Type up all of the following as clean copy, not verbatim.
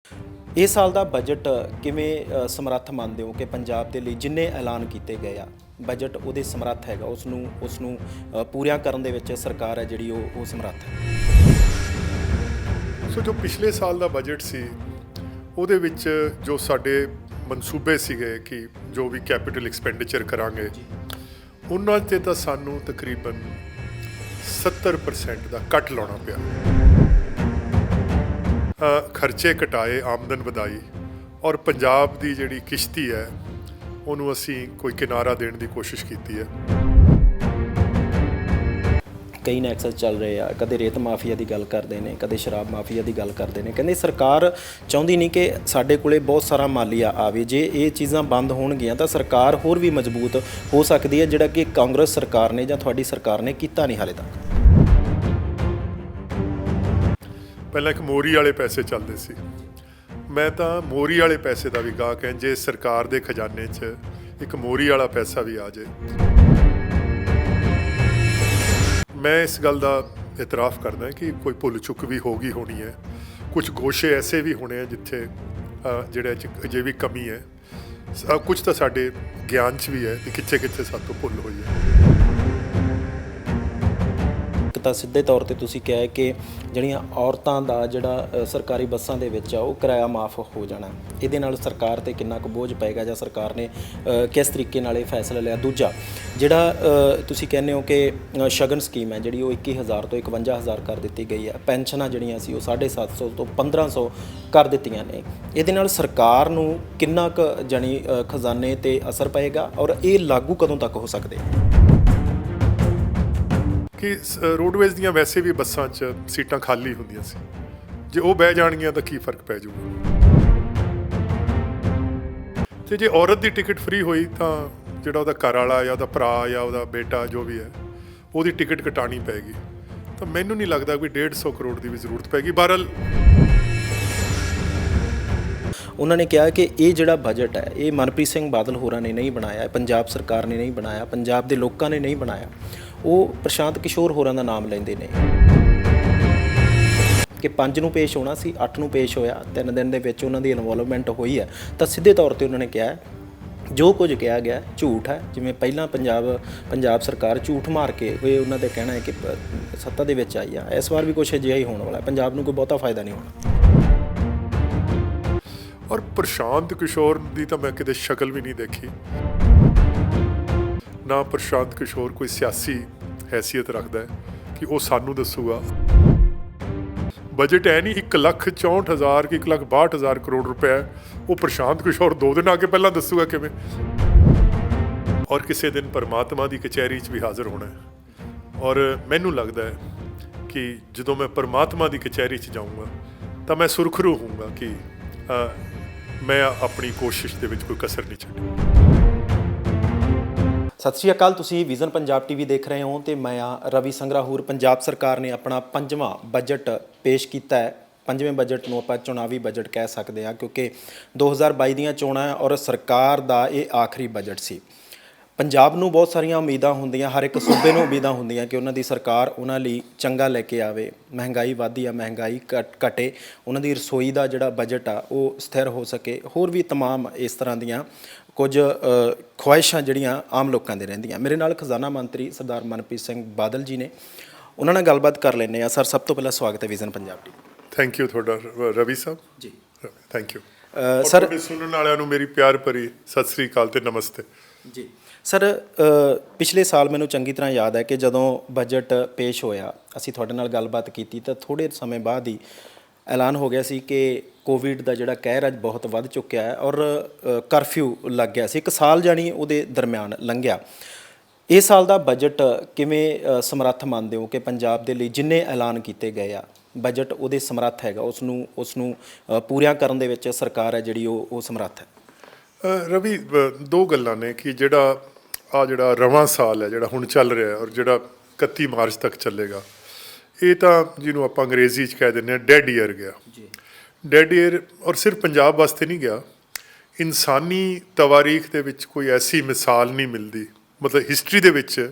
ਇਹ ਸਾਲ ਦਾ ਬਜਟ ਕਿਵੇਂ ਸਮਰੱਥ ਮੰਨਦੇ ਹੋ ਕਿ ਪੰਜਾਬ ਦੇ ਲਈ ਜਿੰਨੇ ਐਲਾਨ ਕੀਤੇ ਗਏ ਆ ਬਜਟ ਉਹਦੇ ਸਮਰੱਥ ਹੈਗਾ ਉਸ ਨੂੰ ਪੂਰੀਆਂ ਕਰਨ ਦੇ ਵਿੱਚ ਸਰਕਾਰ ਹੈ ਜਿਹੜੀ ਉਹ ਸਮਰੱਥ ਹੈ। ਸੋ ਜੋ ਪਿਛਲੇ ਸਾਲ ਦਾ ਬਜਟ ਸੀ ਉਹਦੇ ਵਿੱਚ ਜੋ ਸਾਡੇ ਮਨਸੂਬੇ ਸੀਗੇ ਕਿ ਜੋ ਵੀ ਕੈਪੀਟਲ ਐਕਸਪੈਂਡੀਚਰ ਕਰਾਂਗੇ ਉਹਨਾਂ 'ਤੇ ਤਾਂ ਸਾਨੂੰ ਤਕਰੀਬਨ 70% ਦਾ ਕੱਟ ਲਾਉਣਾ ਪਿਆ। ਖਰਚੇ ਘਟਾਏ, ਆਮਦਨ ਵਧਾਈ ਔਰ ਪੰਜਾਬ ਦੀ ਜਿਹੜੀ ਕਿਸ਼ਤੀ ਹੈ ਉਹਨੂੰ ਅਸੀਂ ਕੋਈ ਕਿਨਾਰਾ ਦੇਣ ਦੀ ਕੋਸ਼ਿਸ਼ ਕੀਤੀ ਹੈ। ਕਈ ਨੈਕਸਸ ਚੱਲ ਰਹੇ ਆ, ਕਦੇ ਰੇਤ ਮਾਫੀਆ ਦੀ ਗੱਲ ਕਰਦੇ ਨੇ, ਕਦੇ ਸ਼ਰਾਬ ਮਾਫੀਆ ਦੀ ਗੱਲ ਕਰਦੇ ਨੇ। ਕਹਿੰਦੇ ਸਰਕਾਰ ਚਾਹੁੰਦੀ ਨਹੀਂ ਕਿ ਸਾਡੇ ਕੋਲੇ ਬਹੁਤ ਸਾਰਾ ਮਾਲੀਆ ਆਵੇ। ਜੇ ਇਹ ਚੀਜ਼ਾਂ ਬੰਦ ਹੋਣਗੀਆਂ ਤਾਂ ਸਰਕਾਰ ਹੋਰ ਵੀ ਮਜ਼ਬੂਤ ਹੋ ਸਕਦੀ ਹੈ, ਜਿਹੜਾ ਕਿ ਕਾਂਗਰਸ ਸਰਕਾਰ ਨੇ ਜਾਂ ਤੁਹਾਡੀ ਸਰਕਾਰ ਨੇ ਕੀਤਾ ਨਹੀਂ ਹਾਲੇ ਤੱਕ। ਪਹਿਲਾਂ ਇੱਕ ਮੋਰੀ ਵਾਲੇ ਪੈਸੇ ਚੱਲਦੇ ਸੀ। ਮੈਂ ਤਾਂ ਮੋਰੀ ਵਾਲੇ ਪੈਸੇ ਦਾ ਵੀ ਗਾਹਕ ਹੈ। ਜੇ ਸਰਕਾਰ ਦੇ ਖਜ਼ਾਨੇ 'ਚ ਇੱਕ ਮੋਰੀ ਵਾਲਾ ਪੈਸਾ ਵੀ ਆ ਜਾਏ, ਮੈਂ ਇਸ ਗੱਲ ਦਾ ਇਤਰਾਫ ਕਰਦਾ ਕਿ ਕੋਈ ਭੁੱਲ ਚੁੱਕ ਵੀ ਹੋ ਗਈ ਹੋਣੀ ਹੈ। ਕੁਝ ਗੋਸ਼ੇ ਐਸੇ ਵੀ ਹੋਣੇ ਆ ਜਿੱਥੇ ਜਿਹੜੇ ਅਜੇ ਵੀ ਕਮੀ ਹੈ। ਕੁਝ ਤਾਂ ਸਾਡੇ ਗਿਆਨ 'ਚ ਵੀ ਹੈ ਕਿ ਕਿੱਥੇ ਕਿੱਥੇ ਸਾਡੇ ਤੋਂ ਭੁੱਲ ਹੋਈ ਹੈ। ਇੱਕ ਤਾਂ ਸਿੱਧੇ ਤੌਰ ਤੇ ਤੁਸੀਂ ਕਿਹਾ ਕਿ ਜਿਹੜੀਆਂ ਔਰਤਾਂ ਦਾ ਜਿਹੜਾ ਸਰਕਾਰੀ ਬੱਸਾਂ ਦੇ ਵਿੱਚ ਆ ਉਹ ਕਿਰਾਇਆ ਮਾਫ ਹੋ ਜਾਣਾ, ਇਹਦੇ ਨਾਲ ਸਰਕਾਰ ਤੇ ਕਿੰਨਾ ਕੁ ਬੋਝ ਪਏਗਾ ਜਾਂ ਸਰਕਾਰ ਨੇ ਕਿਸ ਤਰੀਕੇ ਨਾਲ ਇਹ ਫੈਸਲਾ ਲਿਆ। ਦੂਜਾ ਜਿਹੜਾ ਤੁਸੀਂ ਕਹਿੰਦੇ ਹੋ ਕਿ ਸ਼ਗਨ ਸਕੀਮ ਹੈ ਜਿਹੜੀ ਉਹ 21,000 ਤੋਂ 51,000 ਕਰ ਦਿੱਤੀ ਗਈ ਹੈ। ਪੈਨਸ਼ਨਾਂ ਜਿਹੜੀਆਂ ਸੀ ਉਹ 750 ਤੋਂ 1,500 ਕਰ ਦਿੱਤੀਆਂ ਨੇ। ਇਹਦੇ ਨਾਲ ਸਰਕਾਰ ਨੂੰ ਕਿੰਨਾ ਕੁ ਜਾਣੀ ਖਜ਼ਾਨੇ ਤੇ ਅਸਰ ਪਏਗਾ ਔਰ ਇਹ ਲਾਗੂ ਕਦੋਂ ਤੱਕ ਹੋ ਸਕਦੇ? ਕਿ ਰੋਡਵੇਜ਼ ਦੀਆਂ ਵੈਸੇ ਵੀ ਬੱਸਾਂ 'ਚ ਸੀਟਾਂ ਖਾਲੀ ਹੁੰਦੀਆਂ ਸੀ, ਜੇ ਉਹ ਬਹਿ ਜਾਣਗੀਆਂ ਤਾਂ ਕੀ ਫਰਕ ਪੈ ਜਾਊਗਾ। ਤੇ ਜੇ ਔਰਤ ਦੀ ਟਿਕਟ ਫ੍ਰੀ ਹੋਈ ਤਾਂ ਜਿਹੜਾ ਉਹਦਾ ਘਰ ਵਾਲਾ ਜਾਂ ਉਹਦਾ ਭਰਾ ਜਾਂ ਉਹਦਾ ਬੇਟਾ ਜੋ ਵੀ ਹੈ ਉਹਦੀ ਟਿਕਟ ਕਟਾਣੀ ਪਏਗੀ। ਤਾਂ ਮੈਨੂੰ ਨਹੀਂ ਲੱਗਦਾ ਵੀ 150 ਕਰੋੜ ਦੀ ਵੀ ਜ਼ਰੂਰਤ ਪੈਗੀ। ਬਹਰਹਾਲ ਉਹਨਾਂ ਨੇ ਕਿਹਾ ਕਿ ਇਹ ਜਿਹੜਾ ਬਜਟ ਹੈ ਇਹ ਮਨਪ੍ਰੀਤ ਸਿੰਘ ਬਾਦਲ ਹੋਰਾਂ ਨੇ ਨਹੀਂ ਬਣਾਇਆ, ਪੰਜਾਬ ਸਰਕਾਰ ਨੇ ਨਹੀਂ ਬਣਾਇਆ, ਪੰਜਾਬ ਦੇ ਲੋਕਾਂ ਨੇ ਨਹੀਂ ਬਣਾਇਆ। ਉਹ ਪ੍ਰਸ਼ਾਂਤ ਕਿਸ਼ੋਰ ਹੋਰਾਂ ਦਾ ਨਾਮ ਲੈਂਦੇ ਨੇ ਕਿ 5 ਨੂੰ ਪੇਸ਼ ਹੋਣਾ ਸੀ, 8 ਨੂੰ ਪੇਸ਼ ਹੋਇਆ, 3 ਦਿਨ ਦੇ ਵਿੱਚ ਉਹਨਾਂ ਦੀ ਇਨਵੋਲਵਮੈਂਟ ਹੋਈ ਹੈ। ਤਾਂ ਸਿੱਧੇ ਤੌਰ ਤੇ ਉਹਨਾਂ ਨੇ ਕਿਹਾ ਜੋ ਕੁਝ ਕਿਹਾ ਗਿਆ ਝੂਠ ਹੈ। ਜਿਵੇਂ ਪਹਿਲਾਂ ਪੰਜਾਬ ਸਰਕਾਰ ਝੂਠ ਮਾਰ ਕੇ ਉਹਨਾਂ ਦਾ ਕਹਿਣਾ ਹੈ ਕਿ ਸੱਤਾ ਦੇ ਵਿੱਚ ਆਈ ਆ, ਇਸ ਵਾਰ ਵੀ ਕੁਛ ਅਜਿਹਾ ਹੀ ਹੋਣ ਵਾਲਾ। ਪੰਜਾਬ ਨੂੰ ਕੋਈ ਬਹੁਤਾ ਫਾਇਦਾ ਨਹੀਂ ਹੋਣਾ। ਔਰ ਪ੍ਰਸ਼ਾਂਤ ਕਿਸ਼ੋਰ ਦੀ ਤਾਂ ਮੈਂ ਕਿਤੇ ਸ਼ਕਲ ਵੀ ਨਹੀਂ ਦੇਖੀ ਨਾ। ਪ੍ਰਸ਼ਾਂਤ ਕਿਸ਼ੋਰ ਕੋਈ ਸਿਆਸੀ ਹੈਸੀਅਤ ਰੱਖਦਾ ਹੈ ਕਿ ਉਹ ਸਾਨੂੰ ਦੱਸੂਗਾ। ਬਜਟ ਹੈ ਨਹੀਂ 1,64,000 ਕਿ 1,62,000 ਕਰੋੜ ਰੁਪਏ, ਉਹ ਪ੍ਰਸ਼ਾਂਤ ਕਿਸ਼ੋਰ 2 ਦਿਨ ਅੱਗੇ ਪਹਿਲਾਂ ਦੱਸੂਗਾ ਕਿਵੇਂ। ਔਰ ਕਿਸੇ ਦਿਨ ਪਰਮਾਤਮਾ ਦੀ ਕਚਹਿਰੀ 'ਚ ਵੀ ਹਾਜ਼ਰ ਹੋਣਾ ਹੈ। ਔਰ ਮੈਨੂੰ ਲੱਗਦਾ ਹੈ ਕਿ ਜਦੋਂ ਮੈਂ ਪਰਮਾਤਮਾ ਦੀ ਕਚਹਿਰੀ 'ਚ ਜਾਊਂਗਾ ਤਾਂ ਮੈਂ ਸੁਰਖਰੂ ਹੋਊਂਗਾ ਕਿ ਮੈਂ ਆਪਣੀ ਕੋਸ਼ਿਸ਼ ਦੇ ਵਿੱਚ ਕੋਈ ਕਸਰ ਨਹੀਂ ਛੱਡੀ। ਸਤਿ ਸ਼੍ਰੀ ਅਕਾਲ, ਤੁਸੀਂ ਵਿਜ਼ਨ ਪੰਜਾਬ ਟੀਵੀ ਦੇਖ ਰਹੇ ਹੋ ਤੇ ਮੈਂ ਰਵੀ ਸੰਗਰਾਹੂਰ। ਪੰਜਾਬ ਸਰਕਾਰ ਨੇ ਆਪਣਾ 5ਵਾਂ ਬਜਟ ਪੇਸ਼ ਕੀਤਾ ਹੈ। 5ਵੇਂ ਬਜਟ ਨੂੰ ਆਪਾਂ ਚੁਣਾਵੀ ਬਜਟ ਕਹਿ ਸਕਦੇ ਹਾਂ ਕਿਉਂਕਿ 2022 ਦੀਆਂ ਚੋਣਾਂ ਔਰ ਸਰਕਾਰ ਦਾ ਇਹ ਆਖਰੀ ਬਜਟ ਸੀ। ਪੰਜਾਬ ਨੂੰ ਬਹੁਤ ਸਾਰੀਆਂ ਉਮੀਦਾਂ ਹੁੰਦੀਆਂ, ਹਰ ਇੱਕ ਸੂਬੇ ਨੂੰ ਉਮੀਦਾਂ ਹੁੰਦੀਆਂ ਕਿ ਉਹਨਾਂ ਦੀ ਸਰਕਾਰ ਉਹਨਾਂ ਲਈ ਚੰਗਾ ਲੈ ਕੇ ਆਵੇ। ਮਹਿੰਗਾਈ ਵਧਦੀ ਆ, ਮਹਿੰਗਾਈ ਘਟੇ, ਉਹਨਾਂ ਦੀ ਰਸੋਈ ਦਾ ਜਿਹੜਾ ਬਜਟ ਆ ਉਹ ਸਥਿਰ ਹੋ ਸਕੇ। ਹੋਰ ਵੀ ਤਮਾਮ ਇਸ ਤਰ੍ਹਾਂ ਦੀਆਂ ਕੁਝ ਖੁਆਇਸ਼ਾਂ ਜਿਹੜੀਆਂ ਆਮ ਲੋਕਾਂ ਦੇ ਰਹਿੰਦੀਆਂ। ਮੇਰੇ ਨਾਲ ਖਜ਼ਾਨਾ ਮੰਤਰੀ ਸਰਦਾਰ ਮਨਪ੍ਰੀਤ ਸਿੰਘ ਬਾਦਲ ਜੀ ਨੇ, ਉਹਨਾਂ ਨਾਲ ਗੱਲਬਾਤ ਕਰ ਲੈਂਦੇ ਆ। ਸਰ, ਸਭ ਤੋਂ ਪਹਿਲਾਂ ਸਵਾਗਤ ਹੈ vision Punjab the. Thank you ਤੁਹਾਡਾ Ravi Sahib ji. Thank you sir. ਸੁਣਨ ਵਾਲਿਆਂ ਨੂੰ ਮੇਰੀ ਪਿਆਰ ਭਰੀ ਸਤਿ ਸ੍ਰੀ ਅਕਾਲ ਤੇ ਨਮਸਤੇ ਜੀ। ਸਰ, ਪਿਛਲੇ ਸਾਲ ਮੈਨੂੰ ਚੰਗੀ ਤਰ੍ਹਾਂ ਯਾਦ ਹੈ ਕਿ ਜਦੋਂ ਬਜਟ ਪੇਸ਼ ਹੋਇਆ ਅਸੀਂ ਤੁਹਾਡੇ ਨਾਲ ਗੱਲਬਾਤ ਕੀਤੀ ਤਾਂ ਥੋੜ੍ਹੇ ਸਮੇਂ ਬਾਅਦ ਹੀ ਐਲਾਨ ਹੋ ਗਿਆ ਸੀ ਕਿ ਕੋਵਿਡ ਦਾ ਜਿਹੜਾ ਕਹਿਰ ਅੱਜ ਬਹੁਤ ਵੱਧ ਚੁੱਕਿਆ ਹੈ ਔਰ ਕਰਫਿਊ ਲੱਗ ਗਿਆ ਸੀ। 1 ਸਾਲ ਜਾਣੀ ਉਹਦੇ ਦਰਮਿਆਨ ਲੰਘਿਆ। ਇਹ ਸਾਲ ਦਾ ਬਜਟ ਕਿਵੇਂ ਸਮਰੱਥ ਮੰਨਦੇ ਹੋ ਕਿ ਪੰਜਾਬ ਦੇ ਲਈ ਜਿੰਨੇ ਐਲਾਨ ਕੀਤੇ ਗਏ ਆ ਬਜਟ ਉਹਦੇ ਸਮਰੱਥ ਹੈਗਾ, ਉਸ ਨੂੰ ਪੂਰੀਆਂ ਕਰਨ ਦੇ ਵਿੱਚ ਸਰਕਾਰ ਹੈ ਜਿਹੜੀ ਉਹ ਸਮਰੱਥ ਹੈ? ਰਵੀ, 2 ਗੱਲਾਂ ਨੇ ਕਿ ਜਿਹੜਾ ਰਵਾਂ ਸਾਲ ਹੈ ਜਿਹੜਾ ਹੁਣ ਚੱਲ ਰਿਹਾ ਔਰ ਜਿਹੜਾ 31 ਮਾਰਚ ਤੱਕ ਚੱਲੇਗਾ, ਇਹ ਤਾਂ ਜਿਹਨੂੰ ਆਪਾਂ ਅੰਗਰੇਜ਼ੀ 'ਚ ਕਹਿ ਦਿੰਦੇ ਹਾਂ ਡੈਡ ਈਅਰ ਗਿਆ। ਡੈਡ ਈਅਰ ਔਰ ਸਿਰਫ ਪੰਜਾਬ ਵਾਸਤੇ ਨਹੀਂ ਗਿਆ, ਇਨਸਾਨੀ ਤਵਾਰੀਖ ਦੇ ਵਿੱਚ ਕੋਈ ਐਸੀ ਮਿਸਾਲ ਨਹੀਂ ਮਿਲਦੀ, ਮਤਲਬ ਹਿਸਟਰੀ ਦੇ ਵਿੱਚ,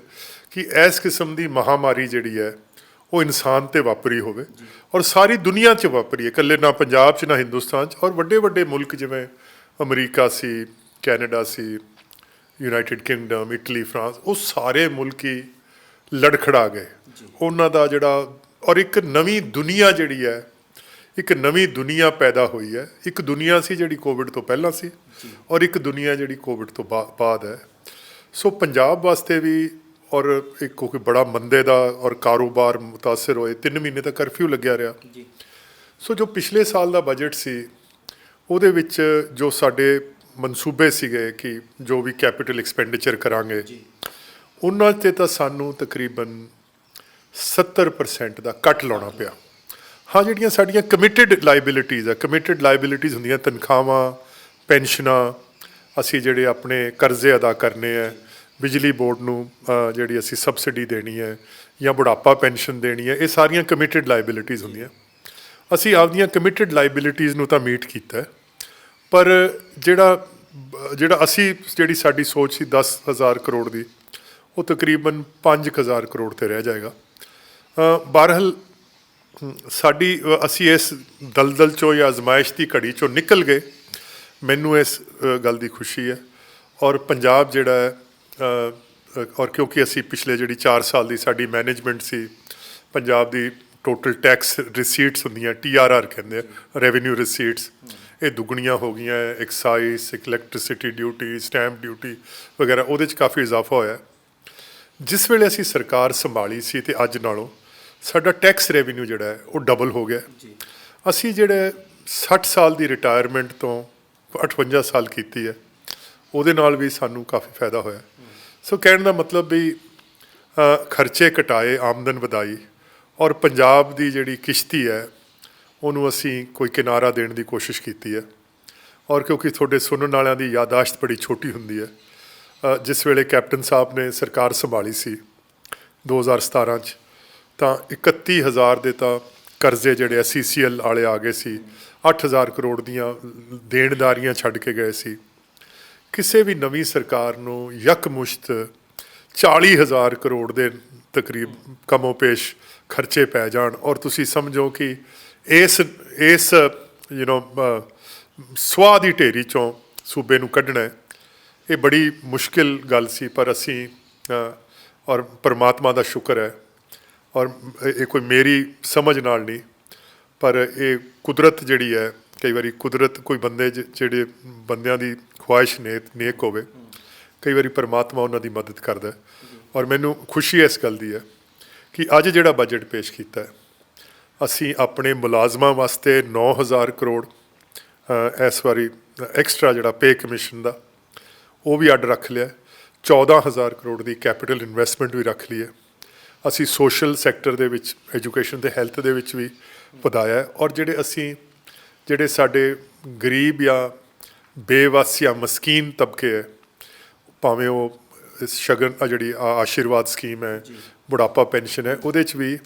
ਕਿ ਇਸ ਕਿਸਮ ਦੀ ਮਹਾਮਾਰੀ ਜਿਹੜੀ ਹੈ ਉਹ ਇਨਸਾਨ ਤੇ ਵਾਪਰੀ ਹੋਵੇ ਔਰ ਸਾਰੀ ਦੁਨੀਆ 'ਚ ਵਾਪਰੀ ਹੈ, ਇਕੱਲੇ ਨਾ ਪੰਜਾਬ 'ਚ ਨਾ ਹਿੰਦੁਸਤਾਨ 'ਚ। ਔਰ ਵੱਡੇ ਵੱਡੇ ਮੁਲਕ ਜਿਵੇਂ ਅਮਰੀਕਾ ਸੀ, ਕੈਨੇਡਾ ਸੀ, ਯੂਨਾਈਟਿਡ ਕਿੰਗਡਮ, ਇਟਲੀ, ਫਰਾਂਸ, ਉਹ ਸਾਰੇ ਮੁਲਕ ਹੀ ਲੜਖੜਾ ਗਏ। ਉਹਨਾਂ ਦਾ ਜਿਹੜਾ ਔਰ ਇੱਕ ਨਵੀਂ ਦੁਨੀਆ ਜਿਹੜੀ ਹੈ, ਇੱਕ ਨਵੀਂ ਦੁਨੀਆ ਪੈਦਾ ਹੋਈ ਹੈ। ਇੱਕ ਦੁਨੀਆ ਸੀ ਜਿਹੜੀ ਕੋਵਿਡ ਤੋਂ ਪਹਿਲਾਂ ਸੀ ਔਰ ਇੱਕ ਦੁਨੀਆ ਜਿਹੜੀ ਕੋਵਿਡ ਤੋਂ ਬਾਅਦ ਹੈ। ਸੋ ਪੰਜਾਬ ਵਾਸਤੇ ਵੀ ਔਰ ਇੱਕ ਕਿਉਂਕਿ ਬੜਾ ਮੰਦੇ ਦਾ ਔਰ ਕਾਰੋਬਾਰ ਮੁਤਾਸਰ ਹੋਏ, 3 ਮਹੀਨੇ ਤੱਕ ਕਰਫਿਊ ਲੱਗਿਆ ਰਿਹਾ। ਸੋ ਜੋ ਪਿਛਲੇ ਸਾਲ ਦਾ ਬਜਟ ਸੀ ਉਹਦੇ ਵਿੱਚ ਜੋ ਸਾਡੇ ਮਨਸੂਬੇ ਸੀਗੇ ਕਿ ਜੋ ਵੀ ਕੈਪੀਟਲ ਐਕਸਪੈਂਡੀਚਰ ਕਰਾਂਗੇ, ਉਹਨਾਂ 'ਤੇ ਤਾਂ ਸਾਨੂੰ ਤਕਰੀਬਨ 70% ਦਾ ਕੱਟ ਲਾਉਣਾ ਪਿਆ। ਹਾਂ, ਜਿਹੜੀਆਂ ਸਾਡੀਆਂ ਕਮਿਟਡ ਲਾਇਬਿਲਿਟੀਜ਼ ਆ, ਕਮਿਟਡ ਲਾਇਬਿਲਿਟੀਜ਼ ਹੁੰਦੀਆਂ ਤਨਖਾਹਾਂ, ਪੈਨਸ਼ਨਾਂ, ਅਸੀਂ ਜਿਹੜੇ ਆਪਣੇ ਕਰਜ਼ੇ ਅਦਾ ਕਰਨੇ ਹੈ, ਬਿਜਲੀ ਬੋਰਡ ਨੂੰ ਜਿਹੜੀ ਅਸੀਂ ਸਬਸਿਡੀ ਦੇਣੀ ਹੈ ਜਾਂ ਬੁਢਾਪਾ ਪੈਨਸ਼ਨ ਦੇਣੀ ਹੈ, ਇਹ ਸਾਰੀਆਂ ਕਮਿਟਡ ਲਾਇਬਿਲਿਟੀਜ਼ ਹੁੰਦੀਆਂ। ਅਸੀਂ ਆਪਦੀਆਂ ਕਮਿਟਡ ਲਾਇਬਿਲਿਟੀਜ਼ ਨੂੰ ਤਾਂ ਮੀਟ ਕੀਤਾ, ਪਰ ਜਿਹੜਾ ਅਸੀਂ ਜਿਹੜੀ ਸਾਡੀ ਸੋਚ ਸੀ 10,000 ਕਰੋੜ ਦੀ, ਉਹ ਤਕਰੀਬਨ 5,000 ਕਰੋੜ 'ਤੇ ਰਹਿ ਜਾਏਗਾ। ਬਹਰਹਾਲ ਅਸੀਂ ਇਸ ਦਲਦਲ 'ਚੋਂ ਜਾਂ ਅਜ਼ਮਾਇਸ਼ ਦੀ ਘੜੀ 'ਚੋਂ ਨਿਕਲ ਗਏ, ਮੈਨੂੰ ਇਸ ਗੱਲ ਦੀ ਖੁਸ਼ੀ ਹੈ। ਔਰ ਪੰਜਾਬ ਜਿਹੜਾ ਹੈ ਔਰ ਕਿਉਂਕਿ ਅਸੀਂ ਪਿਛਲੇ ਜਿਹੜੀ 4 ਸਾਲ ਦੀ ਸਾਡੀ ਮੈਨੇਜਮੈਂਟ ਸੀ, ਪੰਜਾਬ ਦੀ ਟੋਟਲ ਟੈਕਸ ਰਿਸੀਟਸ ਹੁੰਦੀਆਂ, TRR ਕਹਿੰਦੇ ਆ, ਰੈਵਨਿਊ ਰਿਸੀਟਸ, ਇਹ ਦੁੱਗਣੀਆਂ ਹੋ ਗਈਆਂ। Excise, electricity duty, stamp duty ਵਗੈਰਾ, ਉਹਦੇ 'ਚ ਕਾਫੀ ਇਜ਼ਾਫਾ ਹੋਇਆ। ਜਿਸ ਵੇਲੇ ਅਸੀਂ ਸਰਕਾਰ ਸੰਭਾਲੀ ਸੀ ਅਤੇ ਅੱਜ ਨਾਲੋਂ ਸਾਡਾ ਟੈਕਸ ਰੈਵਨਿਊ ਜਿਹੜਾ ਹੈ ਉਹ ਡਬਲ ਹੋ ਗਿਆ। ਅਸੀਂ ਜਿਹੜੇ 60 ਸਾਲ ਦੀ ਰਿਟਾਇਰਮੈਂਟ ਤੋਂ 58 ਸਾਲ ਕੀਤੀ ਹੈ, ਉਹਦੇ ਨਾਲ ਵੀ ਸਾਨੂੰ ਕਾਫੀ ਫਾਇਦਾ ਹੋਇਆ। ਸੋ ਕਹਿਣ ਦਾ ਮਤਲਬ ਵੀ ਖਰਚੇ ਘਟਾਏ, ਆਮਦਨ ਵਧਾਈ ਔਰ ਪੰਜਾਬ ਦੀ ਜਿਹੜੀ ਕਿਸ਼ਤੀ ਹੈ ਉਹਨੂੰ ਅਸੀਂ ਕੋਈ ਕਿਨਾਰਾ ਦੇਣ ਦੀ ਕੋਸ਼ਿਸ਼ ਕੀਤੀ ਹੈ। ਔਰ ਕਿਉਂਕਿ ਤੁਹਾਡੇ ਸੁਣਨ ਵਾਲਿਆਂ ਦੀ ਯਾਦਾਸ਼ਤ ਬੜੀ ਛੋਟੀ ਹੁੰਦੀ ਹੈ, ਜਿਸ ਵੇਲੇ ਕੈਪਟਨ ਸਾਹਿਬ ਨੇ ਸਰਕਾਰ ਸੰਭਾਲੀ ਸੀ 2017 'ਚ, ਤਾਂ 31,000 ਦੇ ਤਾਂ ਕਰਜ਼ੇ ਜਿਹੜੇ CCL ਵਾਲੇ ਆ ਗਏ ਸੀ, 8,000 ਕਰੋੜ ਦੀਆਂ ਦੇਣਦਾਰੀਆਂ ਛੱਡ ਕੇ ਗਏ ਸੀ। ਕਿਸੇ ਵੀ ਨਵੀਂ ਸਰਕਾਰ ਨੂੰ ਯਕਮੁਸ਼ਤ 40,000 ਕਰੋੜ ਦੇ ਤਕਰੀਬ ਕਮੋ ਪੇਸ਼ ਖਰਚੇ ਪੈ ਜਾਣ ਔਰ ਤੁਸੀਂ ਸਮਝੋ ਕਿ ਇਸ ਸੁਆਹ ਦੀ ਢੇਰੀ 'ਚੋਂ ਸੂਬੇ ਨੂੰ ਕੱਢਣਾ ਹੈ, ਇਹ ਬੜੀ ਮੁਸ਼ਕਿਲ ਗੱਲ ਸੀ। ਪਰ ਅਸੀਂ ਔਰ ਪਰਮਾਤਮਾ ਦਾ ਸ਼ੁਕਰ ਹੈ, ਔਰ ਇਹ ਕੋਈ ਮੇਰੀ ਸਮਝ ਨਾਲ ਨਹੀਂ, ਪਰ ਇਹ ਕੁਦਰਤ ਜਿਹੜੀ ਹੈ, ਕਈ ਵਾਰੀ ਕੁਦਰਤ ਕੋਈ ਬੰਦੇ ਜਿਹੜੇ ਬੰਦਿਆਂ ਦੀ ਖੁਆਇਸ਼ ਨੇਕ ਹੋਵੇ, ਕਈ ਵਾਰੀ ਪਰਮਾਤਮਾ ਉਹਨਾਂ ਦੀ ਮਦਦ ਕਰਦਾ। ਔਰ ਮੈਨੂੰ ਖੁਸ਼ੀ ਇਸ ਗੱਲ ਦੀ ਹੈ ਕਿ ਅੱਜ ਜਿਹੜਾ ਬਜਟ ਪੇਸ਼ ਕੀਤਾ ਹੈ, ਅਸੀਂ ਆਪਣੇ ਮੁਲਾਜ਼ਮਾਂ ਵਾਸਤੇ 9,000 ਕਰੋੜ ਇਸ ਵਾਰੀ ਐਕਸਟਰਾ ਜਿਹੜਾ ਪੇ ਕਮਿਸ਼ਨ ਦਾ ਉਹ ਵੀ ਅੱਡ ਰੱਖ ਲਿਆ। 14,000 ਕਰੋੜ ਦੀ ਕੈਪੀਟਲ ਇਨਵੈਸਟਮੈਂਟ ਵੀ ਰੱਖ ਲਈ ਹੈ। ਅਸੀਂ ਸੋਸ਼ਲ ਸੈਕਟਰ ਦੇ ਵਿੱਚ, ਐਜੂਕੇਸ਼ਨ ਤੇ ਹੈਲਥ ਦੇ ਵਿੱਚ ਵੀ ਵਧਾਇਆ। ਔਰ ਜਿਹੜੇ ਸਾਡੇ ਗਰੀਬ ਜਾਂ ਬੇਵੱਸ ਜਾਂ ਮਸਕੀਨ ਤਬਕੇ ਹੈ, ਭਾਵੇਂ ਉਹ ਸ਼ਗਨ ਜਿਹੜੀ ਆਸ਼ੀਰਵਾਦ ਸਕੀਮ ਹੈ, ਬੁਢਾਪਾ ਪੈਨਸ਼ਨ ਹੈ, ਉਹਦੇ 'ਚ ਵੀ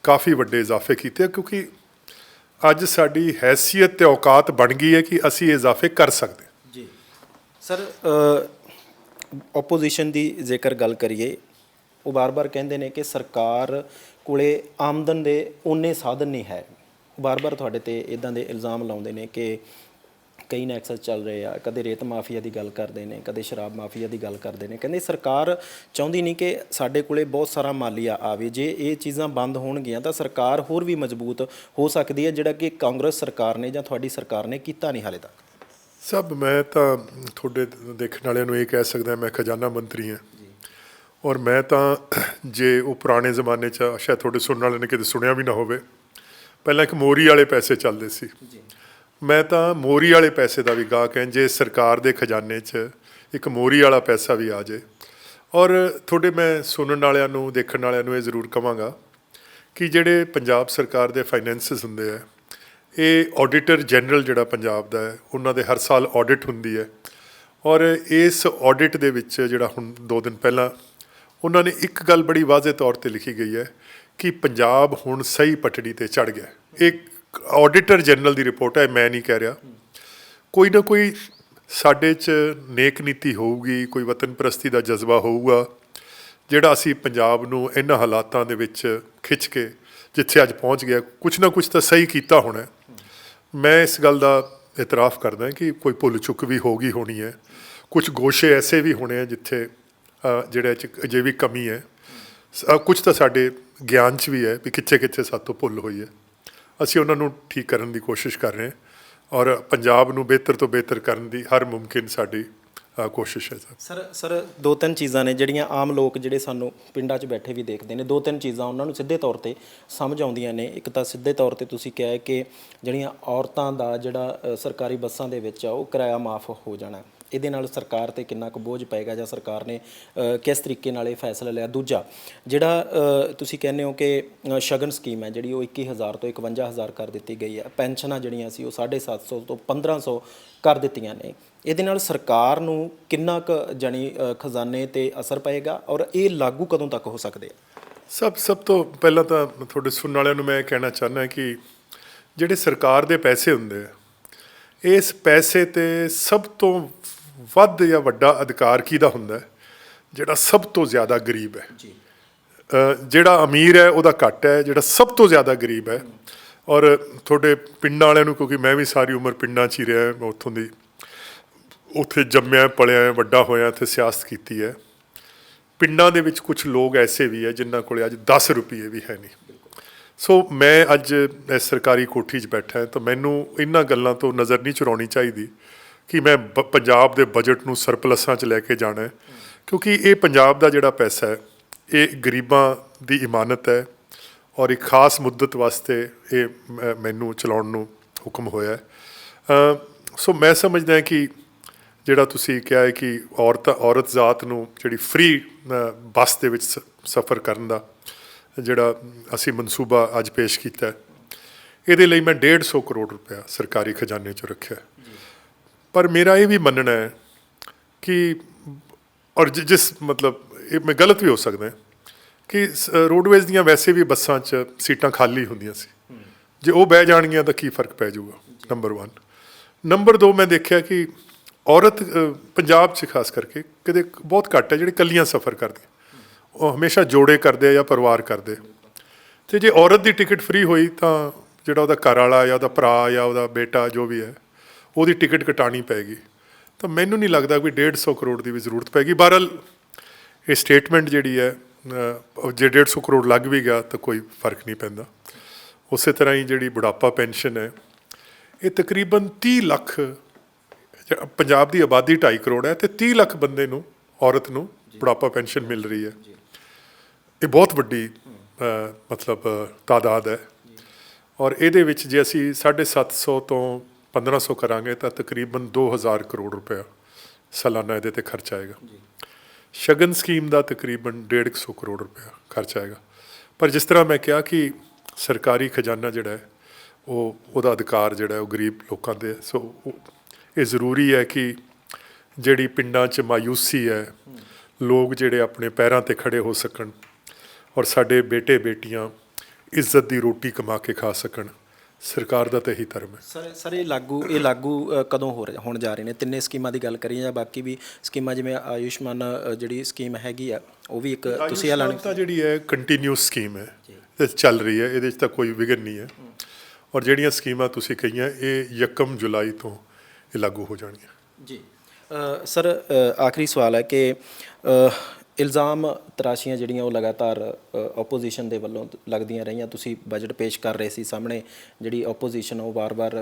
ਕਾਫੀ ਵੱਡੇ ਇਜ਼ਾਫੇ ਕੀਤੇ, ਕਿਉਂਕਿ ਅੱਜ ਸਾਡੀ ਹੈਸੀਅਤ ਤੇ ਔਕਾਤ ਬਣ ਗਈ ਹੈ ਕਿ ਅਸੀਂ ਇਜ਼ਾਫੇ ਕਰ ਸਕਦੇ। ਜੀ ਸਰ, ਓਪੋਜੀਸ਼ਨ ਦੀ ਜੇਕਰ ਗੱਲ ਕਰੀਏ, ਉਹ ਬਾਰ-ਬਾਰ ਕਹਿੰਦੇ ਨੇ ਕਿ ਸਰਕਾਰ ਕੋਲੇ ਆਮਦਨ ਦੇ ਓਨੇ ਸਾਧਨ ਨਹੀਂ ਹੈ। ਬਾਰ-ਬਾਰ ਤੁਹਾਡੇ ਤੇ ਇਦਾਂ ਦੇ ਇਲਜ਼ਾਮ ਲਾਉਂਦੇ ਨੇ ਕਿ ਕਈ ਨੈਕਸਸ ਚੱਲ ਰਹੇ ਆ, ਕਦੇ ਰੇਤ ਮਾਫੀਆ ਦੀ ਗੱਲ ਕਰਦੇ ਨੇ, ਕਦੇ ਸ਼ਰਾਬ ਮਾਫੀਆ ਦੀ ਗੱਲ ਕਰਦੇ ਨੇ। ਕਹਿੰਦੇ ਸਰਕਾਰ ਚਾਹੁੰਦੀ ਨਹੀਂ ਕਿ ਸਾਡੇ ਕੋਲੇ ਬਹੁਤ ਸਾਰਾ ਮਾਲੀਆ ਆਵੇ, ਜੇ ਇਹ ਚੀਜ਼ਾਂ ਬੰਦ ਹੋਣਗੀਆਂ ਤਾਂ ਸਰਕਾਰ ਹੋਰ ਵੀ ਮਜ਼ਬੂਤ ਹੋ ਸਕਦੀ ਹੈ, ਜਿਹੜਾ ਕਿ ਕਾਂਗਰਸ ਸਰਕਾਰ ਨੇ ਜਾਂ ਤੁਹਾਡੀ ਸਰਕਾਰ ਨੇ ਕੀਤਾ ਨਹੀਂ ਹਾਲੇ ਤੱਕ। ਸਭ ਮੈਂ ਤਾਂ ਤੁਹਾਡੇ ਦੇਖਣ ਵਾਲਿਆਂ ਨੂੰ ਇਹ ਕਹਿ ਸਕਦਾ, ਮੈਂ ਖਜ਼ਾਨਾ ਮੰਤਰੀ ਹਾਂ, ਔਰ ਮੈਂ ਤਾਂ ਜੇ ਉਹ ਪੁਰਾਣੇ ਜ਼ਮਾਨੇ 'ਚ ਸ਼ਾਇਦ ਤੁਹਾਡੇ ਸੁਣਨ ਵਾਲਿਆਂ ਨੇ ਕਿਤੇ ਸੁਣਿਆ ਵੀ ਨਾ ਹੋਵੇ, ਪਹਿਲਾਂ ਇੱਕ ਮੋਰੀ ਵਾਲੇ ਪੈਸੇ ਚੱਲਦੇ ਸੀ, ਮੈਂ ਤਾਂ ਮੋਰੀ ਵਾਲੇ ਪੈਸੇ ਦਾ ਵੀ ਗਾਹਕ ਹੈ। ਜੇ ਸਰਕਾਰ ਦੇ ਖਜ਼ਾਨੇ 'ਚ ਇੱਕ ਮੋਰੀ ਵਾਲਾ ਪੈਸਾ ਵੀ ਆ ਜਾਏ। ਔਰ ਤੁਹਾਡੇ ਮੈਂ ਸੁਣਨ ਵਾਲਿਆਂ ਨੂੰ, ਦੇਖਣ ਵਾਲਿਆਂ ਨੂੰ ਇਹ ਜ਼ਰੂਰ ਕਹਾਂਗਾ ਕਿ ਜਿਹੜੇ ਪੰਜਾਬ ਸਰਕਾਰ ਦੇ ਫਾਈਨੈਂਸਿਸ ਹੁੰਦੇ ਆ, ਇਹ ਆਡੀਟਰ ਜਨਰਲ ਜਿਹੜਾ ਪੰਜਾਬ ਦਾ ਹੈ, ਉਹਨਾਂ ਦੇ ਹਰ ਸਾਲ ਆਡਿਟ ਹੁੰਦੀ ਹੈ। ਔਰ ਇਸ ਆਡਿਟ ਦੇ ਵਿੱਚ ਜਿਹੜਾ ਹੁਣ 2 ਦਿਨ ਪਹਿਲਾਂ ਉਹਨਾਂ ਨੇ ਇੱਕ ਗੱਲ ਬੜੀ ਵਾਜ਼ਿਹ ਤੌਰ 'ਤੇ ਲਿਖੀ ਗਈ ਹੈ ਕਿ ਪੰਜਾਬ ਹੁਣ ਸਹੀ ਪਟੜੀ 'ਤੇ ਚੜ੍ਹ ਗਿਆ। ਇੱਕ ਆਡੀਟਰ ਜਨਰਲ ਦੀ ਰਿਪੋਰਟ ਹੈ, ਮੈਂ ਨਹੀਂ ਕਹਿ ਰਿਹਾ। ਕੋਈ ਨਾ ਕੋਈ ਸਾਡੇ 'ਚ ਨੇਕ ਨੀਤੀ ਹੋਊਗੀ, ਕੋਈ ਵਤਨ ਪ੍ਰਸਤੀ ਦਾ ਜਜ਼ਬਾ ਹੋਊਗਾ, ਜਿਹੜਾ ਅਸੀਂ ਪੰਜਾਬ ਨੂੰ ਇਹਨਾਂ ਹਾਲਾਤਾਂ ਦੇ ਵਿੱਚ ਖਿੱਚ ਕੇ ਜਿੱਥੇ ਅੱਜ ਪਹੁੰਚ ਗਿਆ, ਕੁਛ ਨਾ ਕੁਛ ਤਾਂ ਸਹੀ ਕੀਤਾ ਹੋਣਾ। ਮੈਂ ਇਸ ਗੱਲ ਦਾ ਇਤਰਾਫ ਕਰਦਾ ਕਿ ਕੋਈ ਭੁੱਲ ਚੁੱਕ ਵੀ ਹੋ ਗਈ ਹੋਣੀ ਹੈ, ਕੁਝ ਗੋਸ਼ੇ ਐਸੇ ਵੀ ਹੋਣੇ ਆ ਜਿੱਥੇ ਜਿਹੜੇ 'ਚ ਅਜੇ ਵੀ ਕਮੀ ਹੈ। ਕੁਝ ਤਾਂ ਸਾਡੇ ਗਿਆਨ 'ਚ ਵੀ ਹੈ ਵੀ ਕਿੱਥੇ ਕਿੱਥੇ ਸਾਡੇ ਤੋਂ ਭੁੱਲ ਹੋਈ ਹੈ। ਅਸੀਂ ਉਹਨਾਂ ਨੂੰ ਠੀਕ ਕਰਨ ਦੀ ਕੋਸ਼ਿਸ਼ ਕਰ ਰਹੇ ਹਾਂ ਔਰ ਪੰਜਾਬ ਨੂੰ ਬਿਹਤਰ ਤੋਂ ਬਿਹਤਰ ਕਰਨ ਦੀ ਹਰ ਮੁਮਕਿਨ ਸਾਡੀ ਕੋਸ਼ਿਸ਼ ਹੈ। ਸਰ ਦੋ ਤਿੰਨ ਚੀਜ਼ਾਂ ਨੇ ਜਿਹੜੀਆਂ ਆਮ ਲੋਕ ਜਿਹੜੇ ਸਾਨੂੰ ਪਿੰਡਾਂ 'ਚ ਬੈਠੇ ਵੀ ਦੇਖਦੇ ਨੇ, ਦੋ ਤਿੰਨ ਚੀਜ਼ਾਂ ਉਹਨਾਂ ਨੂੰ ਸਿੱਧੇ ਤੌਰ 'ਤੇ ਸਮਝ ਆਉਂਦੀਆਂ ਨੇ। ਇੱਕ ਤਾਂ ਸਿੱਧੇ ਤੌਰ 'ਤੇ ਤੁਸੀਂ ਕਿਹਾ ਕਿ ਜਿਹੜੀਆਂ ਔਰਤਾਂ ਦਾ ਜਿਹੜਾ ਸਰਕਾਰੀ ਬੱਸਾਂ ਦੇ ਵਿੱਚ ਆ ਉਹ ਕਿਰਾਇਆ ਮਾਫ ਹੋ ਜਾਣਾ, ਇਹਦੇ ਨਾਲ ਸਰਕਾਰ 'ਤੇ ਕਿੰਨਾ ਕੁ ਬੋਝ ਪਏਗਾ ਜਾਂ ਸਰਕਾਰ ਨੇ ਕਿਸ ਤਰੀਕੇ ਨਾਲ ਇਹ ਫੈਸਲਾ ਲਿਆ। ਦੂਜਾ ਜਿਹੜਾ ਤੁਸੀਂ ਕਹਿੰਦੇ ਹੋ ਕਿ ਸ਼ਗਨ ਸਕੀਮ ਹੈ ਜਿਹੜੀ ਉਹ 21,000 ਤੋਂ 51,000 ਕਰ ਦਿੱਤੀ ਗਈ ਹੈ। ਪੈਨਸ਼ਨਾਂ ਜਿਹੜੀਆਂ ਸੀ ਉਹ 750 ਤੋਂ 1,500 ਕਰ ਦਿੱਤੀਆਂ ਨੇ। ਇਹਦੇ ਨਾਲ ਸਰਕਾਰ ਨੂੰ ਕਿੰਨਾ ਕੁ ਜਾਣੀ ਖਜ਼ਾਨੇ 'ਤੇ ਅਸਰ ਪਏਗਾ ਔਰ ਇਹ ਲਾਗੂ ਕਦੋਂ ਤੱਕ ਹੋ ਸਕਦੇ ਆ? ਸਭ ਤੋਂ ਪਹਿਲਾਂ ਤਾਂ ਤੁਹਾਡੇ ਸੁਣਨ ਵਾਲਿਆਂ ਨੂੰ ਮੈਂ ਕਹਿਣਾ ਚਾਹੁੰਦਾ ਕਿ ਜਿਹੜੇ ਸਰਕਾਰ ਦੇ ਪੈਸੇ ਹੁੰਦੇ ਆ, ਇਸ ਪੈਸੇ 'ਤੇ ਸਭ ਤੋਂ ਵੱਧ ਜਾਂ ਵੱਡਾ ਅਧਿਕਾਰ ਕਿਹਦਾ ਹੁੰਦਾ? ਜਿਹੜਾ ਸਭ ਤੋਂ ਜ਼ਿਆਦਾ ਗਰੀਬ ਹੈ। ਜਿਹੜਾ ਅਮੀਰ ਹੈ ਉਹਦਾ ਘੱਟ ਹੈ, ਜਿਹੜਾ ਸਭ ਤੋਂ ਜ਼ਿਆਦਾ ਗਰੀਬ ਹੈ। ਔਰ ਤੁਹਾਡੇ ਪਿੰਡਾਂ ਵਾਲਿਆਂ ਨੂੰ, ਕਿਉਂਕਿ ਮੈਂ ਵੀ ਸਾਰੀ ਉਮਰ ਪਿੰਡਾਂ 'ਚ ਹੀ ਰਿਹਾ, ਮੈਂ ਉੱਥੋਂ ਦੀ ਉੱਥੇ ਜੰਮਿਆ ਪਲਿਆ ਵੱਡਾ ਹੋਇਆ, ਇੱਥੇ ਸਿਆਸਤ ਕੀਤੀ ਹੈ। ਪਿੰਡਾਂ ਦੇ ਵਿੱਚ ਕੁਝ ਲੋਕ ਐਸੇ ਵੀ ਹੈ ਜਿਨ੍ਹਾਂ ਕੋਲ ਅੱਜ 10 ਰੁਪਏ ਵੀ ਹੈ ਨਹੀਂ। ਸੋ ਮੈਂ ਅੱਜ ਇਸ ਸਰਕਾਰੀ ਕੋਠੀ 'ਚ ਬੈਠਾ ਤਾਂ ਮੈਨੂੰ ਇਹਨਾਂ ਗੱਲਾਂ ਤੋਂ ਨਜ਼ਰ ਨਹੀਂ ਚੁਰਾਉਣੀ ਚਾਹੀਦੀ ਕਿ ਮੈਂ ਪੰਜਾਬ ਦੇ ਬਜਟ ਨੂੰ ਸਰਪਲਸਾਂ 'ਚ ਲੈ ਕੇ ਜਾਣਾ ਹੈ, ਕਿਉਂਕਿ ਇਹ ਪੰਜਾਬ ਦਾ ਜਿਹੜਾ ਪੈਸਾ ਹੈ ਇਹ ਗਰੀਬਾਂ ਦੀ ਇਮਾਨਤ ਹੈ ਔਰ ਇੱਕ ਖਾਸ ਮੁੱਦਤ ਵਾਸਤੇ ਇਹ ਮੈਨੂੰ ਚਲਾਉਣ ਨੂੰ ਹੁਕਮ ਹੋਇਆ ਹੈ। ਸੋ ਮੈਂ ਸਮਝਦਾ ਕਿ ਜਿਹੜਾ ਤੁਸੀਂ ਕਿਹਾ ਹੈ ਕਿ ਔਰਤ ਜ਼ਾਤ ਨੂੰ ਜਿਹੜੀ ਫ੍ਰੀ ਬੱਸ ਦੇ ਵਿੱਚ ਸਫ਼ਰ ਕਰਨ ਦਾ ਜਿਹੜਾ ਅਸੀਂ ਮਨਸੂਬਾ ਅੱਜ ਪੇਸ਼ ਕੀਤਾ, ਇਹਦੇ ਲਈ ਮੈਂ 150 ਕਰੋੜ ਰੁਪਇਆ ਸਰਕਾਰੀ ਖਜ਼ਾਨੇ 'ਚ ਰੱਖਿਆ। ਪਰ ਮੇਰਾ ਇਹ ਵੀ ਮੰਨਣਾ ਹੈ ਕਿ ਔਰ ਜਿਸ ਮਤਲਬ ਇਹ ਮੈਂ ਗਲਤ ਵੀ ਹੋ ਸਕਦਾ ਕਿ ਰੋਡਵੇਜ਼ ਦੀਆਂ ਵੈਸੇ ਵੀ ਬੱਸਾਂ 'ਚ ਸੀਟਾਂ ਖਾਲੀ ਹੁੰਦੀਆਂ ਸੀ, ਜੇ ਉਹ ਬਹਿ ਜਾਣਗੀਆਂ ਤਾਂ ਕੀ ਫਰਕ ਪੈ ਜਾਊਗਾ? ਨੰਬਰ 1। ਨੰਬਰ 2, ਮੈਂ ਦੇਖਿਆ ਕਿ ਔਰਤ ਪੰਜਾਬ 'ਚ ਖਾਸ ਕਰਕੇ ਕਿਤੇ ਬਹੁਤ ਘੱਟ ਹੈ ਜਿਹੜੇ ਇਕੱਲੀਆਂ ਸਫ਼ਰ ਕਰਦੀਆਂ, ਉਹ ਹਮੇਸ਼ਾ ਜੋੜੇ ਕਰਦੇ ਜਾਂ ਪਰਿਵਾਰ ਕਰਦੇ। ਅਤੇ ਜੇ ਔਰਤ ਦੀ ਟਿਕਟ ਫ੍ਰੀ ਹੋਈ ਤਾਂ ਜਿਹੜਾ ਉਹਦਾ ਘਰ ਵਾਲਾ ਜਾਂ ਉਹਦਾ ਭਰਾ ਜਾਂ ਉਹਦਾ ਬੇਟਾ ਜੋ ਵੀ ਹੈ ਉਹਦੀ ਟਿਕਟ ਕਟਾਉਣੀ ਪੈਗੀ। ਤਾਂ ਮੈਨੂੰ ਨਹੀਂ ਲੱਗਦਾ ਕੋਈ 150 ਕਰੋੜ ਦੀ ਵੀ ਜ਼ਰੂਰਤ ਪੈਗੀ। ਬਹਰਹਾਲ ਇਹ ਸਟੇਟਮੈਂਟ ਜਿਹੜੀ ਹੈ ਜੇ 150 ਕਰੋੜ ਲੱਗ ਵੀ ਗਿਆ ਤਾਂ ਕੋਈ ਫਰਕ ਨਹੀਂ ਪੈਂਦਾ। ਉਸੇ ਤਰ੍ਹਾਂ ਹੀ ਜਿਹੜੀ ਬੁਢਾਪਾ ਪੈਨਸ਼ਨ ਹੈ ਇਹ ਤਕਰੀਬਨ 30 ਲੱਖ, ਪੰਜਾਬ ਦੀ ਆਬਾਦੀ 2.5 ਕਰੋੜ ਹੈ ਅਤੇ 30 ਲੱਖ ਬੰਦੇ ਨੂੰ, ਔਰਤ ਨੂੰ ਬੁਢਾਪਾ ਪੈਨਸ਼ਨ ਮਿਲ ਰਹੀ ਹੈ। ਇਹ ਬਹੁਤ ਵੱਡੀ ਮਤਲਬ ਤਾਦਾਦ ਹੈ ਔਰ ਇਹਦੇ ਵਿੱਚ ਜੇ ਅਸੀਂ 750 ਤੋਂ 1,500 ਕਰਾਂਗੇ ਤਾਂ ਤਕਰੀਬਨ 2,000 ਕਰੋੜ ਰੁਪਇਆ ਸਾਲਾਨਾ ਇਹਦੇ 'ਤੇ ਖਰਚ ਆਏਗਾ। ਸ਼ਗਨ ਸਕੀਮ ਦਾ ਤਕਰੀਬਨ 150 ਕਰੋੜ ਰੁਪਇਆ ਖਰਚ ਆਏਗਾ। ਪਰ ਜਿਸ ਤਰ੍ਹਾਂ ਮੈਂ ਕਿਹਾ ਕਿ ਸਰਕਾਰੀ ਖਜ਼ਾਨਾ ਜਿਹੜਾ ਹੈ ਉਹਦਾ ਅਧਿਕਾਰ ਜਿਹੜਾ ਉਹ ਗਰੀਬ ਲੋਕਾਂ ਦੇ। ਸੋ ਇਹ ਜ਼ਰੂਰੀ ਹੈ ਕਿ ਜਿਹੜੀ ਪਿੰਡਾਂ 'ਚ ਮਾਯੂਸੀ ਹੈ, ਲੋਕ ਜਿਹੜੇ ਆਪਣੇ ਪੈਰਾਂ 'ਤੇ ਖੜੇ ਹੋ ਸਕਣ ਔਰ ਸਾਡੇ ਬੇਟੇ ਬੇਟੀਆਂ ਇੱਜ਼ਤ ਦੀ ਰੋਟੀ ਕਮਾ ਕੇ ਖਾ ਸਕਣ। ਸਰਕਾਰ ਦਾ ਤਾਂ ਇਹੀ ਧਰਮ ਹੈ। ਸਰ ਇਹ ਲਾਗੂ ਕਦੋਂ ਹੋਣ ਜਾ ਰਹੇ ਨੇ? ਤਿੰਨੇ ਸਕੀਮਾਂ ਦੀ ਗੱਲ ਕਰੀਏ ਜਾਂ ਬਾਕੀ ਵੀ ਸਕੀਮਾਂ, ਜਿਵੇਂ ਆਯੁਸ਼ਮਾਨ ਜਿਹੜੀ ਸਕੀਮ ਹੈਗੀ ਆ ਉਹ ਵੀ ਇੱਕ ਤੁਸੀਂ ਐਲਾਨ ਤਾਂ ਜਿਹੜੀ ਹੈ ਕੰਟੀਨਿਊਸ ਸਕੀਮ ਹੈ, ਇਹ ਚੱਲ ਰਹੀ ਹੈ, ਇਹਦੇ 'ਚ ਤਾਂ ਕੋਈ ਵਿਘਨ ਨਹੀਂ ਹੈ। ਔਰ ਜਿਹੜੀਆਂ ਸਕੀਮਾਂ ਤੁਸੀਂ ਕਹੀਆਂ ਇਹ 1 ਜੁਲਾਈ ਤੋਂ ਇਹ ਲਾਗੂ ਹੋ ਜਾਣਗੀਆਂ। ਜੀ ਸਰ, ਆਖਰੀ ਸਵਾਲ ਹੈ ਕਿ ਇਲਜ਼ਾਮ ਤਰਾਸ਼ੀਆਂ ਜਿਹੜੀਆਂ ਉਹ ਲਗਾਤਾਰ ਓਪੋਜੀਸ਼ਨ ਦੇ ਵੱਲੋਂ ਲੱਗਦੀਆਂ ਰਹੀਆਂ। ਤੁਸੀਂ ਬਜਟ ਪੇਸ਼ ਕਰ ਰਹੇ ਸੀ, ਸਾਹਮਣੇ ਜਿਹੜੀ ਓਪੋਜੀਸ਼ਨ ਉਹ ਵਾਰ-ਵਾਰ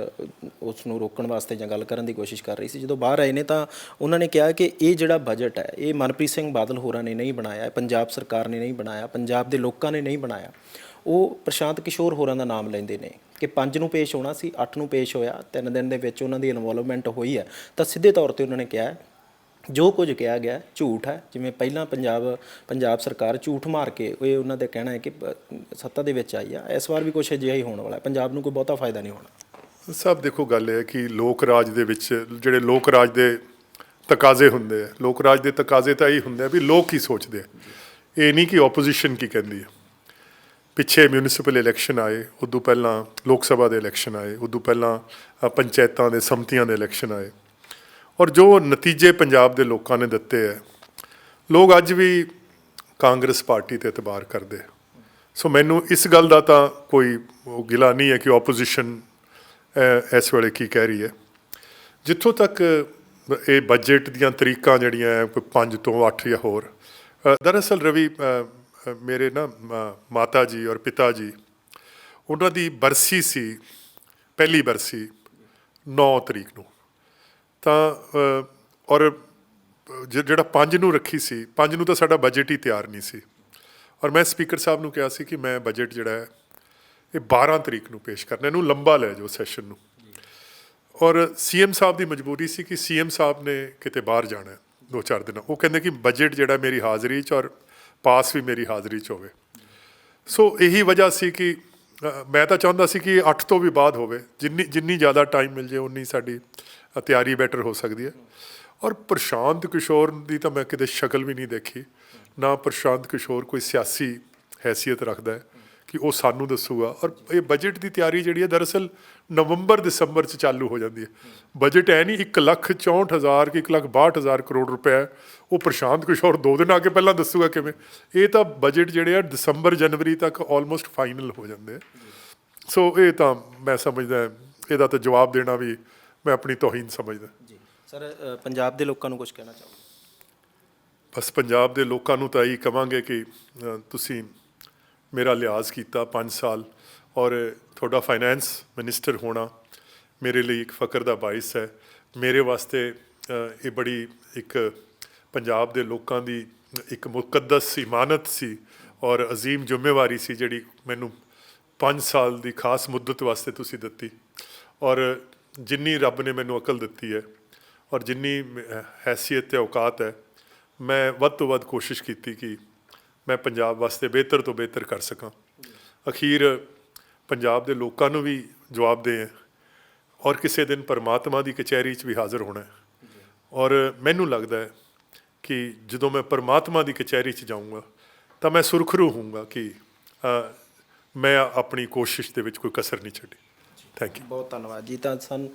ਉਸ ਨੂੰ ਰੋਕਣ ਵਾਸਤੇ ਜਾਂ ਗੱਲ ਕਰਨ ਦੀ ਕੋਸ਼ਿਸ਼ ਕਰ ਰਹੀ ਸੀ। ਜਦੋਂ ਬਾਹਰ ਆਏ ਨੇ ਤਾਂ ਉਹਨਾਂ ਨੇ ਕਿਹਾ ਕਿ ਇਹ ਜਿਹੜਾ ਬਜਟ ਹੈ ਇਹ ਮਨਪ੍ਰੀਤ ਸਿੰਘ ਬਾਦਲ ਹੋਰਾਂ ਨੇ ਨਹੀਂ ਬਣਾਇਆ, ਪੰਜਾਬ ਸਰਕਾਰ ਨੇ ਨਹੀਂ ਬਣਾਇਆ, ਪੰਜਾਬ ਦੇ ਲੋਕਾਂ ਨੇ ਨਹੀਂ ਬਣਾਇਆ। ਉਹ ਪ੍ਰਸ਼ਾਂਤ ਕਿਸ਼ੋਰ ਹੋਰਾਂ ਦਾ ਨਾਮ ਲੈਂਦੇ ਨੇ ਕਿ 5 ਨੂੰ ਪੇਸ਼ ਹੋਣਾ ਸੀ, 8 ਨੂੰ ਪੇਸ਼ ਹੋਇਆ, 3 ਦਿਨ ਦੇ ਵਿੱਚ ਉਹਨਾਂ ਦੀ ਇਨਵੋਲਵਮੈਂਟ ਹੋਈ ਹੈ। ਤਾਂ ਸਿੱਧੇ ਤੌਰ 'ਤੇ ਉਹਨਾਂ ਨੇ ਕਿਹਾ ਜੋ ਕੁਝ ਕਿਹਾ ਗਿਆ ਝੂਠ ਹੈ। ਜਿਵੇਂ ਪਹਿਲਾਂ ਪੰਜਾਬ ਸਰਕਾਰ ਝੂਠ ਮਾਰ ਕੇ ਇਹ ਉਹਨਾਂ ਦਾ ਕਹਿਣਾ ਹੈ ਕਿ ਸੱਤਾ ਦੇ ਵਿੱਚ ਆਈ ਆ, ਇਸ ਵਾਰ ਵੀ ਕੁਛ ਅਜਿਹਾ ਹੀ ਹੋਣ ਵਾਲਾ ਹੈ, ਪੰਜਾਬ ਨੂੰ ਕੋਈ ਬਹੁਤਾ ਫਾਇਦਾ ਨਹੀਂ ਹੋਣਾ। ਸਭ ਦੇਖੋ ਗੱਲ ਇਹ ਹੈ ਕਿ ਲੋਕ ਰਾਜ ਦੇ ਵਿੱਚ ਜਿਹੜੇ ਲੋਕ ਰਾਜ ਦੇ ਤਕਾਜ਼ੇ ਹੁੰਦੇ ਆ, ਲੋਕ ਰਾਜ ਦੇ ਤਕਾਜ਼ੇ ਤਾਂ ਇਹ ਹੁੰਦੇ ਆ ਵੀ ਲੋਕ ਕੀ ਸੋਚਦੇ ਆ, ਇਹ ਨਹੀਂ ਕਿ ਓਪੋਜੀਸ਼ਨ ਕੀ ਕਹਿੰਦੀ ਹੈ। ਪਿੱਛੇ ਮਿਊਨਿਸਪਲ ਇਲੈਕਸ਼ਨ ਆਏ, ਉਦੋਂ ਪਹਿਲਾਂ ਲੋਕ ਸਭਾ ਦੇ ਇਲੈਕਸ਼ਨ ਆਏ, ਉਦੋਂ ਪਹਿਲਾਂ ਪੰਚਾਇਤਾਂ ਦੇ ਸਮਤੀਆਂ ਦੇ ਇਲੈਕਸ਼ਨ ਆਏ ਔਰ ਜੋ ਨਤੀਜੇ ਪੰਜਾਬ ਦੇ ਲੋਕਾਂ ਨੇ ਦਿੱਤੇ ਹੈ, ਲੋਕ ਅੱਜ ਵੀ ਕਾਂਗਰਸ ਪਾਰਟੀ ਤੇ ਇਤਬਾਰ ਕਰਦੇ। ਸੋ ਮੈਨੂੰ ਇਸ ਗੱਲ ਦਾ ਤਾਂ ਕੋਈ ਗਿਲਾ ਨਹੀਂ ਹੈ ਕਿ ਆਪੋਜੀਸ਼ਨ ਇਸ ਵੇਲੇ ਕੀ ਕਹਿ ਰਹੀ ਹੈ। ਜਿੱਥੋਂ ਤੱਕ ਇਹ ਬਜਟ ਦੀਆਂ ਤਰੀਕਾਂ ਜਿਹੜੀਆਂ ਹੈ ਕੋਈ 5 ਤੋਂ 8 ਜਾਂ ਹੋਰ, ਦਰਅਸਲ ਰਵੀ ਮੇਰੇ ਨਾ ਮਾਤਾ ਜੀ ਔਰ ਪਿਤਾ ਜੀ, ਉਹਨਾਂ ਦੀ ਬਰਸੀ ਸੀ, ਪਹਿਲੀ ਬਰਸੀ 9 ਤਰੀਕ ਨੂੰ, ਤਾਂ ਔਰ ਜਿਹੜਾ 5 ਨੂੰ ਰੱਖੀ ਸੀ, 5 ਨੂੰ ਤਾਂ ਸਾਡਾ ਬਜਟ ਹੀ ਤਿਆਰ ਨਹੀਂ ਸੀ, ਔਰ ਮੈਂ ਸਪੀਕਰ ਸਾਹਿਬ ਨੂੰ ਕਿਹਾ ਸੀ ਕਿ ਮੈਂ ਬਜਟ ਜਿਹੜਾ ਹੈ ਇਹ 12 ਤਰੀਕ ਨੂੰ ਪੇਸ਼ ਕਰਨਾ, ਇਹਨੂੰ ਲੰਬਾ ਲੈ ਜਾਓ ਸੈਸ਼ਨ ਨੂੰ। ਔਰ ਸੀਐਮ ਸਾਹਿਬ ਦੀ ਮਜਬੂਰੀ ਸੀ ਕਿ ਸੀਐਮ ਸਾਹਿਬ ਨੇ ਕਿਤੇ ਬਾਹਰ ਜਾਣਾ 2-4 ਦਿਨ, ਉਹ ਕਹਿੰਦੇ ਕਿ ਬਜਟ ਜਿਹੜਾ ਮੇਰੀ ਹਾਜ਼ਰੀ 'ਚ ਔਰ ਪਾਸ ਵੀ ਮੇਰੀ ਹਾਜ਼ਰੀ 'ਚ ਹੋਵੇ। ਸੋ ਇਹੀ ਵਜ੍ਹਾ ਸੀ ਕਿ ਮੈਂ ਤਾਂ ਚਾਹੁੰਦਾ ਸੀ ਕਿ 8 ਤੋਂ ਵੀ ਬਾਅਦ ਹੋਵੇ, ਜਿੰਨੀ ਜ਼ਿਆਦਾ ਟਾਈਮ ਮਿਲ ਜੇ ਉਨੀ ਸਾਡੀ ਤਿਆਰੀ ਬੈਟਰ ਹੋ ਸਕਦੀ ਹੈ। ਔਰ ਪ੍ਰਸ਼ਾਂਤ ਕਿਸ਼ੋਰ ਦੀ ਤਾਂ ਮੈਂ ਕਿਤੇ ਸ਼ਕਲ ਵੀ ਨਹੀਂ ਦੇਖੀ, ਨਾ ਪ੍ਰਸ਼ਾਂਤ ਕਿਸ਼ੋਰ ਕੋਈ ਸਿਆਸੀ ਹੈਸੀਅਤ ਰੱਖਦਾ ਹੈ ਕਿ ਉਹ ਸਾਨੂੰ ਦੱਸੂਗਾ। ਔਰ ਇਹ ਬਜਟ ਦੀ ਤਿਆਰੀ ਜਿਹੜੀ ਹੈ ਦਰਅਸਲ ਨਵੰਬਰ ਦਸੰਬਰ 'ਚ ਚਾਲੂ ਹੋ ਜਾਂਦੀ ਹੈ। ਬਜਟ ਹੈ ਨਹੀਂ 1,64,000 ਕਿ 1,62,000 ਕਰੋੜ ਰੁਪਏ, ਉਹ ਪ੍ਰਸ਼ਾਂਤ ਕਿਸ਼ੋਰ 2 ਦਿਨ ਆ ਕੇ ਪਹਿਲਾਂ ਦੱਸੂਗਾ ਕਿਵੇਂ। ਇਹ ਤਾਂ ਬਜਟ ਜਿਹੜੇ ਆ ਦਸੰਬਰ ਜਨਵਰੀ ਤੱਕ ਆਲਮੋਸਟ ਫਾਈਨਲ ਹੋ ਜਾਂਦੇ ਆ। ਸੋ ਇਹ ਤਾਂ ਮੈਂ ਸਮਝਦਾ ਇਹਦਾ ਤਾਂ ਜਵਾਬ ਦੇਣਾ ਵੀ ਮੈਂ ਆਪਣੀ ਤੋਹੀਨ ਸਮਝਦਾ। ਜੀ ਸਰ, ਪੰਜਾਬ ਦੇ ਲੋਕਾਂ ਨੂੰ ਕੁਝ ਕਹਿਣਾ ਚਾਹੋ? ਬਸ ਪੰਜਾਬ ਦੇ ਲੋਕਾਂ ਨੂੰ ਤਾਂ ਇਹੀ ਕਵਾਂਗੇ ਕਿ ਤੁਸੀਂ ਮੇਰਾ ਲਿਹਾਜ਼ ਕੀਤਾ 5 ਸਾਲ, ਔਰ ਤੁਹਾਡਾ ਫਾਈਨੈਂਸ ਮਿਨਿਸਟਰ ਹੋਣਾ ਮੇਰੇ ਲਈ ਇੱਕ ਫਖਰ ਦਾ ਬਾਇਸ ਹੈ। ਮੇਰੇ ਵਾਸਤੇ ਇਹ ਬੜੀ ਇੱਕ ਪੰਜਾਬ ਦੇ ਲੋਕਾਂ ਦੀ ਇੱਕ ਮੁਕੱਦਸ ਇਮਾਨਤ ਸੀ ਔਰ ਅਜ਼ੀਮ ਜ਼ਿੰਮੇਵਾਰੀ ਸੀ ਜਿਹੜੀ ਮੈਨੂੰ 5 ਸਾਲ ਦੀ ਖਾਸ ਮੁੱਦਤ ਵਾਸਤੇ ਤੁਸੀਂ ਦਿੱਤੀ। ਔਰ ਜਿੰਨੀ ਰੱਬ ਨੇ ਮੈਨੂੰ ਅਕਲ ਦਿੱਤੀ ਹੈ ਔਰ ਜਿੰਨੀ ਹੈਸੀਅਤ ਤੇ ਔਕਾਤ ਹੈ, ਮੈਂ ਵੱਧ ਤੋਂ ਵੱਧ ਕੋਸ਼ਿਸ਼ ਕੀਤੀ ਕਿ ਮੈਂ ਪੰਜਾਬ ਵਾਸਤੇ ਬਿਹਤਰ ਤੋਂ ਬਿਹਤਰ ਕਰ ਸਕਾਂ। ਅਖੀਰ ਪੰਜਾਬ ਦੇ ਲੋਕਾਂ ਨੂੰ ਵੀ ਜਵਾਬ ਦੇ ਔਰ ਕਿਸੇ ਦਿਨ ਪਰਮਾਤਮਾ ਦੀ ਕਚਹਿਰੀ 'ਚ ਵੀ ਹਾਜ਼ਰ ਹੋਣਾ ਹੈ। ਔਰ ਮੈਨੂੰ ਲੱਗਦਾ ਹੈ ਕਿ ਜਦੋਂ ਮੈਂ ਪਰਮਾਤਮਾ ਦੀ ਕਚਹਿਰੀ 'ਚ ਜਾਊਂਗਾ ਤਾਂ ਮੈਂ ਸੁਰਖਰੂ ਹੋਊਂਗਾ ਕਿ ਮੈਂ ਆਪਣੀ ਕੋਸ਼ਿਸ਼ ਦੇ ਵਿੱਚ ਕੋਈ ਕਸਰ ਨਹੀਂ ਛੱਡੀ। Thank you. ਬਹੁਤ ਧੰਨਵਾਦ ਜੀ। ਤਾਂ ਸਨ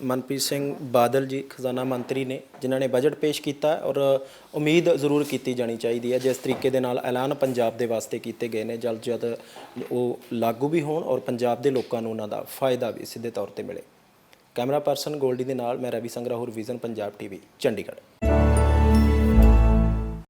ਮਨਪ੍ਰੀਤ ਸਿੰਘ ਬਾਦਲ ਜੀ, ਖਜ਼ਾਨਾ ਮੰਤਰੀ ਨੇ, ਜਿਨ੍ਹਾਂ ਨੇ ਬਜਟ ਪੇਸ਼ ਕੀਤਾ ਔਰ ਉਮੀਦ ਜ਼ਰੂਰ ਕੀਤੀ ਜਾਣੀ ਚਾਹੀਦੀ ਹੈ ਜਿਸ ਤਰੀਕੇ ਦੇ ਨਾਲ ਐਲਾਨ ਪੰਜਾਬ ਦੇ ਵਾਸਤੇ ਕੀਤੇ ਗਏ ਨੇ ਜਲਦ ਜਲਦ ਉਹ ਲਾਗੂ ਵੀ ਹੋਣ ਔਰ ਪੰਜਾਬ ਦੇ ਲੋਕਾਂ ਨੂੰ ਉਹਨਾਂ ਦਾ ਫਾਇਦਾ ਵੀ ਸਿੱਧੇ ਤੌਰ ਤੇ ਮਿਲੇ। ਕੈਮਰਾ ਪਰਸਨ ਗੋਲਡੀ ਦੇ ਨਾਲ ਮੈਂ ਰਵੀ ਸੰਗਰਾਹੁਰ, ਵਿਜ਼ਨ ਪੰਜਾਬ ਟੀਵੀ, ਚੰਡੀਗੜ੍ਹ।